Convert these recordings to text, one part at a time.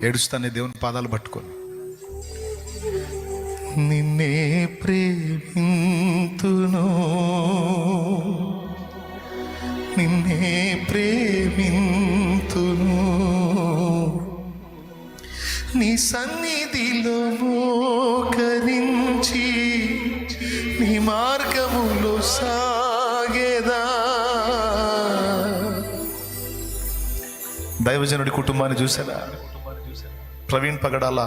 ఏడుస్తానే దేవుని పాదాలు పట్టుకొని, నిన్నే ప్రేమింతును, నిన్నే ప్రేమింతును, నీ సన్నిధిలో మోకరించి నీ మార్గములో సాగేదా. దైవజనుడి కుటుంబాన్ని చూసారా? ప్రవీణ్ పగడాల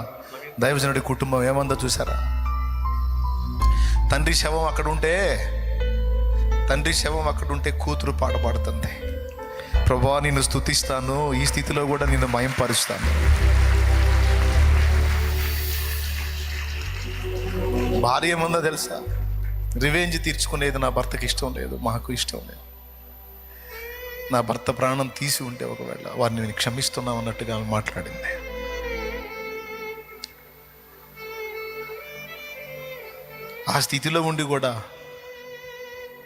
దైవజనుడి కుటుంబం ఏమందో చూసారా? తండ్రి శవం అక్కడుంటే కూతురు పాట పాడుతుంది, ప్రభువా నిన్ను స్తుతిస్తాను, ఈ స్థితిలో కూడా నిన్ను మయంపరుస్తాను. భార్య ఏముందో తెలుసా? రివెంజ్ తీర్చుకునేది నా భర్తకి ఇష్టం లేదు, మాకు ఇష్టం లేదు. నా భర్త ప్రాణం తీసి ఉంటే ఒకవేళ వారిని నేను క్షమిస్తున్నాం అన్నట్టుగా మాట్లాడింది. ఆ స్థితిలో ఉండి కూడా,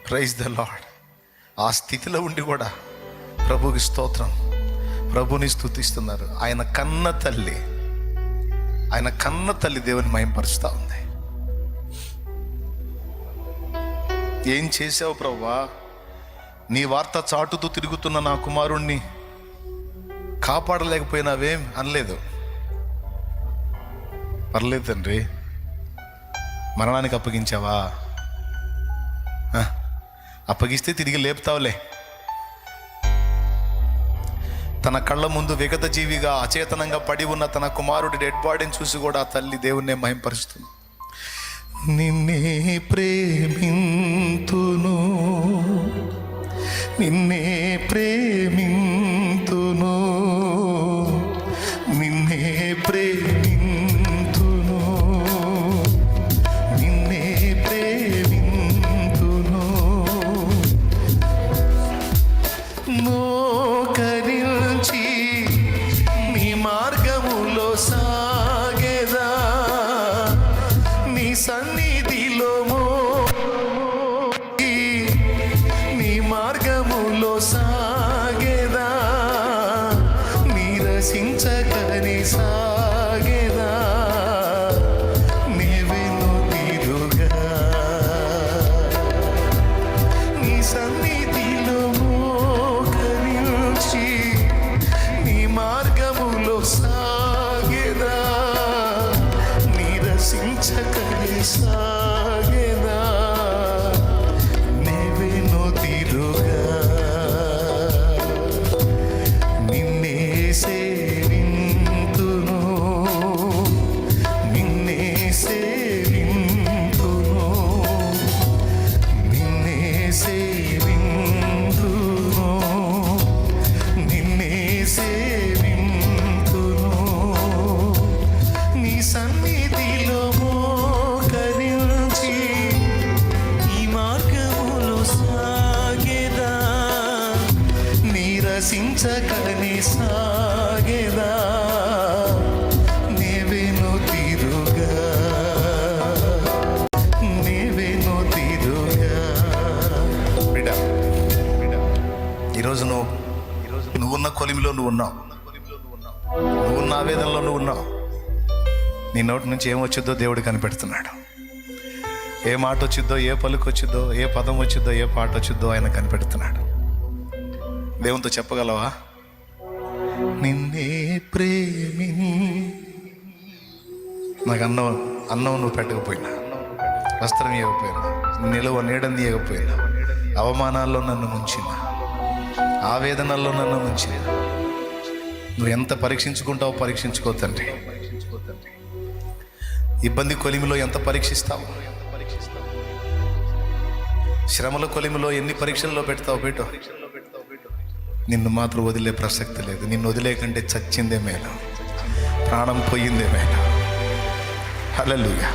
ప్రైజ్ ద లార్డ్, ఆ స్థితిలో ఉండి కూడా ప్రభుకి స్తోత్రం, ప్రభుని స్తుతిస్తున్నారు. ఆయన కన్న తల్లి దేవుని మహింపరుస్తూ ఉంది. ఏం చేసావు ప్రభువా? నీ వార్త చాటుతూ తిరుగుతున్న నా కుమారుణ్ణి కాపాడలేకపోయినావేం అనలేదు. పర్లేదు తండ్రి, మరణానికి అప్పగించావా? అప్పగిస్తే తిరిగి లేపుతావులే. తన కళ్ళ ముందు విగత జీవిగా అచేతనంగా పడి ఉన్న తన కుమారుడి డెడ్ బాడీని చూసి కూడా ఆ తల్లి దేవుణ్ణే మహింపరుస్తుంది. నిన్నే ప్రేమింతును, నిన్నే ప్రేమింతును, నిన్నే ప్రేమింతును, నిన్నే ప్రేమింతును, మోకరించి నీ మార్గములో సాగేదా, నీ సన్నిధిలో నీ మార్గములో సాగేదా, నీరసించకని సాగేదా, నీవెను తీరుగా నీ సన్నిధిలో మోకరించి నీ మార్గములో సాగేదా, నీరసించకని సాగేదా, నీవెను తీరుగా నిన్నే సేవింతును, నిన్నే సేవింతును, నిన్నే సేవింతును, నిన్నే సేవింతును, నీ సన్నిధిలో మోకరించి ఈ మార్గములో సాగేదా, నీరసించకని సాగేదా, నీవెను తీరుగా, నీవెను తీరుగా. బిడ్డ, ఈరోజు నువ్వున్న కొలిమిలో నువ్వున్నావు, నువ్వున్న ఆవేదనలో నువ్వున్నావు. నీ నోటి నుంచి ఏమొచ్చిద్దో దేవుడు కనిపెడుతున్నాడు. ఏ మాట వచ్చిద్దో, ఏ పలుకు వచ్చిద్దో, ఏ పదం వచ్చిద్దో, ఏ పాట వచ్చిద్దో ఆయన కనిపెడుతున్నాడు. దేవునితో చెప్పగలవా? నిన్నే ప్రేమి, నాకు అన్నం నువ్వు పెట్టకపోయినా, వస్త్రం ఇవ్వకపోయినా, నీడని ఇవ్వకపోయినా, అవమానాల్లో నన్ను ముంచిన, ఆవేదనల్లో నన్ను ముంచిన, నువ్వు ఎంత పరీక్షించుకుంటావో పరీక్షించుకో తండ్రి. ఇబ్బంది కొలిమిలో ఎంత పరీక్షిస్తావు, శ్రమల కొలిమిలో ఎన్ని పరీక్షల్లో పెడతావు పెట్టు. నిన్ను మాత్రం వదిలే ప్రసక్తి లేదు. నిన్ను వదిలే కంటే చచ్చిందే మేలు, ప్రాణం పోయిందే మేలు. హల్లెలూయా.